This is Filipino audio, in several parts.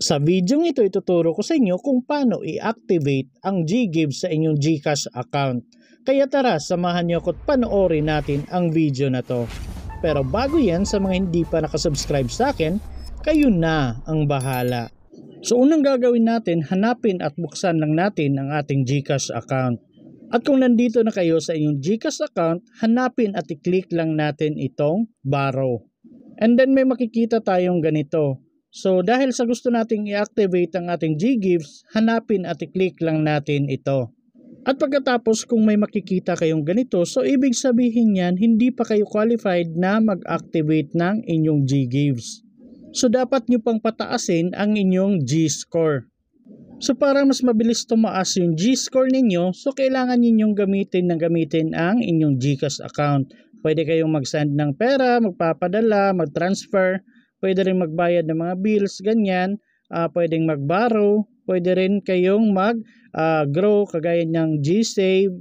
Sa video ito, ituturo ko sa inyo kung paano i-activate ang GGives sa inyong GCash account. Kaya tara, samahan niyo ako at panoorin natin ang video na to. Pero bago yan, sa mga hindi pa nakasubscribe sa akin, kayo na ang bahala. So unang gagawin natin, hanapin at buksan lang natin ang ating GCash account. At kung nandito na kayo sa inyong GCash account, hanapin at i-click lang natin itong borrow. And then may makikita tayong ganito. So dahil sa gusto nating i-activate ang ating GGives, hanapin at i-click lang natin ito. At pagkatapos kung may makikita kayong ganito, so ibig sabihin yan, hindi pa kayo qualified na mag-activate ng inyong GGives. So dapat nyo pang pataasin ang inyong G-score. So para mas mabilis tumaas yung G-score ninyo, so kailangan ninyong gamitin ang inyong GCash account. Pwede kayong mag-send ng pera, magpapadala, mag-transfer, pwede rin magbayad ng mga bills, ganyan. Pwedeng mag-borrow, pwede rin kayong mag-grow kagaya ng G-Save,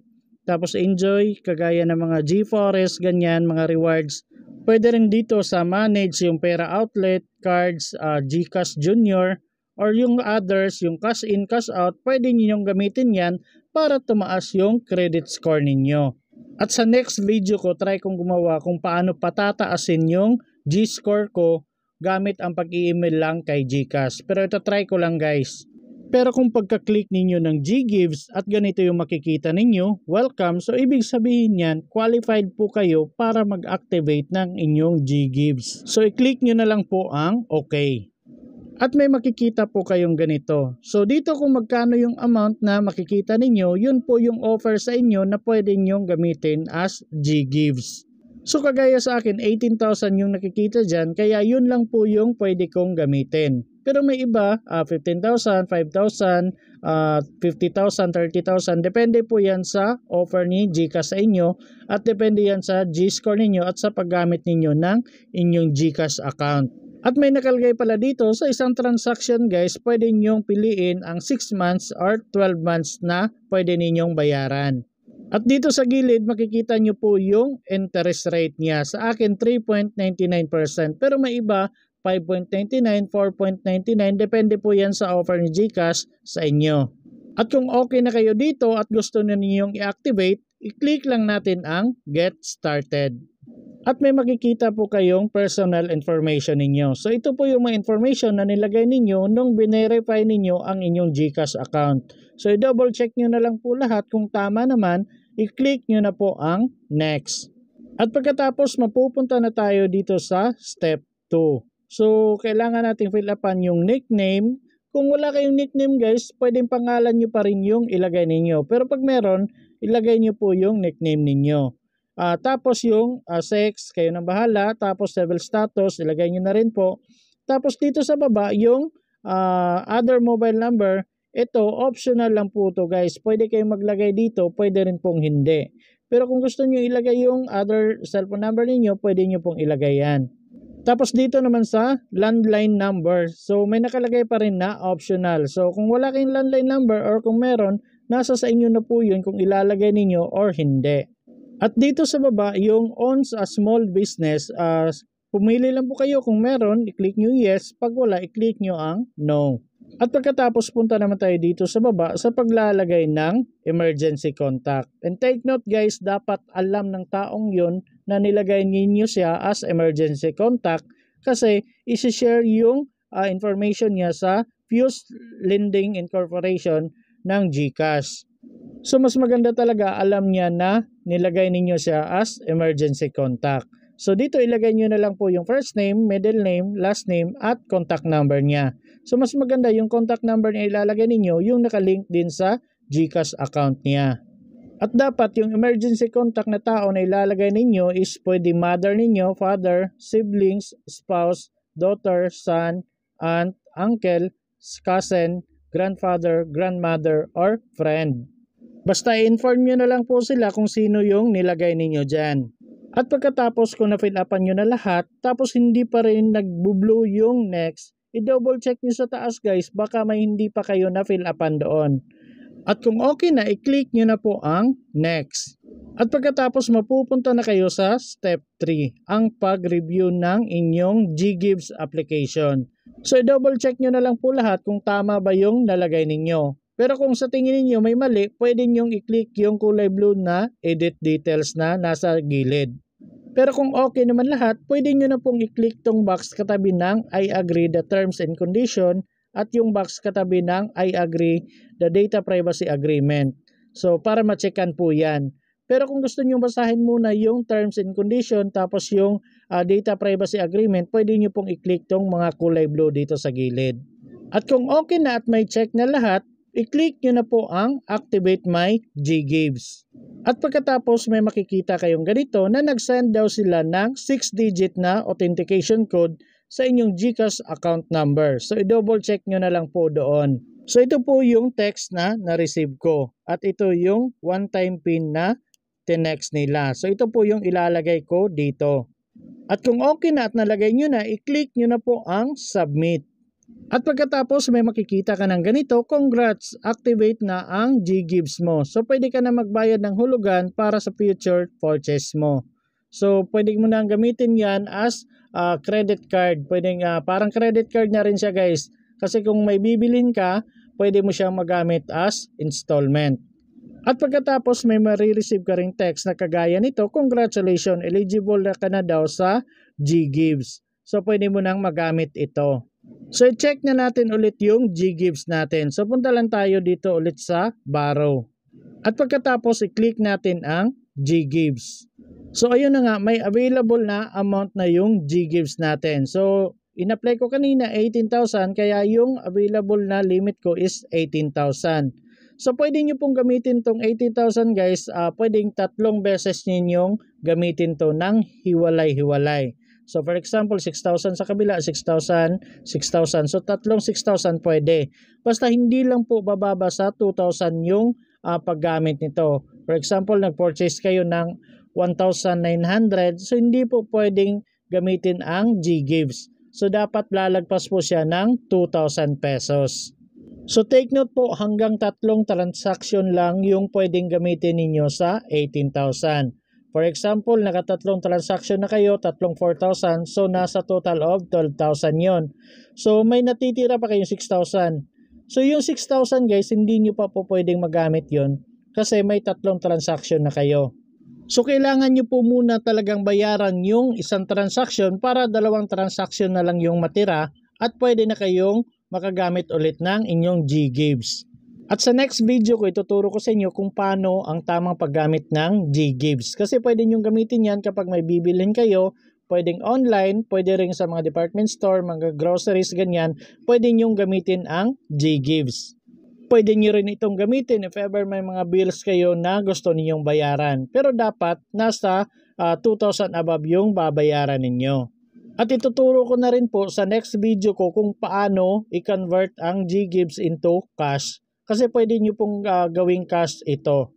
tapos enjoy kagaya ng mga G-Forest, ganyan, mga rewards. Pwede rin dito sa manage yung pera outlet, cards, GCash Junior, or yung others, yung cash in, cash out, pwede ninyong gamitin yan para tumaas yung credit score ninyo. At sa next video ko, try kong gumawa kung paano patataasin yung G-score ko gamit ang pag-i-email lang kay GCash. Pero ito try ko lang guys. Pero kung pagka-click ninyo ng GGives at ganito yung makikita ninyo, welcome. So ibig sabihin yan, qualified po kayo para mag-activate ng inyong GGives. So i-click nyo na lang po ang OK. At may makikita po kayong ganito. So dito kung magkano yung amount na makikita ninyo, yun po yung offer sa inyo na pwede nyong gamitin as GGives. So kagaya sa akin, 18,000 yung nakikita dyan, kaya yun lang po yung pwede kong gamitin. Pero may iba, 15,000, 5,000, 50,000, 30,000, depende po yan sa offer ni GCash sa inyo at depende yan sa G-score ninyo at sa paggamit ninyo ng inyong GCash account. At may nakalagay pala dito, sa isang transaction guys, pwede ninyong piliin ang 6 months or 12 months na pwede ninyong bayaran. At dito sa gilid, makikita nyo po yung interest rate niya. Sa akin, 3.99%. Pero may iba, 5.99, 4.99. Depende po yan sa offer ni GCash sa inyo. At kung okay na kayo dito at gusto nyo ninyong i-activate, i-click lang natin ang Get Started. At may makikita po kayong personal information ninyo. So ito po yung mga information na nilagay ninyo nung binerify ninyo ang inyong GCash account. So i-double check nyo na lang po lahat. Kung tama naman, i-click nyo na po ang Next. At pagkatapos mapupunta na tayo dito sa Step 2. So kailangan natin fill upan yung nickname. Kung wala kayong nickname guys, pwedeng pangalan nyo pa rin yung ilagay ninyo. Pero pag meron, ilagay nyo po yung nickname ninyo. Tapos yung sex, kayo nang bahala. Tapos civil status, ilagay nyo na rin po. Tapos dito sa baba, yung other mobile number, ito optional lang po to guys. Pwede kayong maglagay dito, pwede rin pong hindi. Pero kung gusto nyo ilagay yung other cellphone number ninyo, pwede nyo pong ilagay yan. Tapos dito naman sa landline number, so may nakalagay pa rin na optional. So kung wala kayong landline number or kung meron, nasa sa inyo na po yun kung ilalagay ninyo or hindi. At dito sa baba, yung owns a small business, pumili lang po kayo kung meron, i-click nyo yes. Pag wala, i-click nyo ang no. At pagkatapos punta naman tayo dito sa baba sa paglalagay ng emergency contact. And take note guys, dapat alam ng taong yun na nilagay ninyo siya as emergency contact kasi isi-share yung information niya sa Fuse Lending Incorporation ng GCash. So mas maganda talaga alam niya na nilagay ninyo siya as emergency contact. So dito ilagay nyo na lang po yung first name, middle name, last name at contact number niya. So mas maganda yung contact number niya ilalagay ninyo yung nakalink din sa GCash account niya. At dapat yung emergency contact na tao na ilalagay ninyo is pwede mother ninyo, father, siblings, spouse, daughter, son, aunt, uncle, cousin, grandfather, grandmother, or friend. Basta i-inform nyo na lang po sila kung sino yung nilagay ninyo dyan. At pagkatapos kung na-fill upan nyo na lahat, tapos hindi pa rin nag-blue yung next, i-double check nyo sa taas guys, baka may hindi pa kayo na-fill upan doon. At kung okay na, i-click nyo na po ang next. At pagkatapos mapupunta na kayo sa step 3, ang pag-review ng inyong GGives application. So i-double check nyo na lang po lahat kung tama ba yung nalagay ninyo. Pero kung sa tingin niyo may mali, pwede nyong i-click yung kulay blue na edit details na nasa gilid. Pero kung okay naman lahat, pwede nyo na pong i-click tong box katabi ng I agree the terms and condition at yung box katabi ng I agree the data privacy agreement. So para ma-checkan po yan. Pero kung gusto nyo basahin muna yung terms and condition tapos yung data privacy agreement, pwede nyo pong i-click tong mga kulay blue dito sa gilid. At kung okay na at may check na lahat, i-click nyo na po ang Activate My GGives. At pagkatapos may makikita kayong ganito na nag-send daw sila ng 6-digit na authentication code sa inyong GCash account number. So i-double check nyo na lang po doon. So ito po yung text na na-receive ko. At ito yung one-time PIN na tinext nila. So ito po yung ilalagay ko dito. At kung okay na at nalagay nyo na, i-click nyo na po ang Submit. At pagkatapos may makikita ka ng ganito, congrats, activate na ang GGives mo. So pwede ka na magbayad ng hulugan para sa future purchase mo. So pwede mo na gamitin yan as credit card. Pwedeng parang credit card na rin siya guys. Kasi kung may bibilin ka, pwede mo siyang magamit as installment. At pagkatapos may marireceive ka ring text na kagaya nito, congratulations, eligible na ka na daw sa GGives. So pwede mo nang magamit ito. So i-check na natin ulit yung GGives natin. So punta lang tayo dito ulit sa Borrow. At pagkatapos i-click natin ang GGives. So ayun na nga, may available na amount na yung GGives natin. So in-apply ko kanina 18,000 kaya yung available na limit ko is 18,000. So pwede nyo pong gamitin tong 18,000 guys, pwedeng 3 beses ninyong gamitin to ng hiwalay-hiwalay. So for example, 6,000 sa kabila, 6,000, 6,000. So tatlong 6,000 pwede. Basta hindi lang po bababa sa 2,000 yung paggamit nito. For example, nag-purchase kayo ng 1,900. So hindi po pwedeng gamitin ang GGives. So dapat lalagpas po siya ng 2,000 pesos. So take note po, hanggang 3 transaction lang yung pwedeng gamitin ninyo sa 18,000. For example, nakatatlong transaction na kayo, tatlong 4,000, so nasa total of 12,000 yon. So may natitira pa kayong 6,000. So yung 6,000 guys, hindi nyo pa po pwedeng magamit yon kasi may tatlong transaction na kayo. So kailangan nyo po muna talagang bayaran yung isang transaction para 2 transaction na lang yung matira at pwede na kayong makagamit ulit ng inyong GGives. At sa next video ko, ituturo ko sa inyo kung paano ang tamang paggamit ng GGives. Kasi pwede nyo gamitin yan kapag may bibilhin kayo, pwedeng online, pwede rin sa mga department store, mga groceries, ganyan, pwede nyo gamitin ang GGives. Pwede nyo rin itong gamitin if ever may mga bills kayo na gusto ninyong bayaran. Pero dapat nasa 2,000 above yung babayaran ninyo. At ituturo ko na rin po sa next video ko kung paano i-convert ang GGives into cash. Kasi pwede nyo pong gawing cash ito.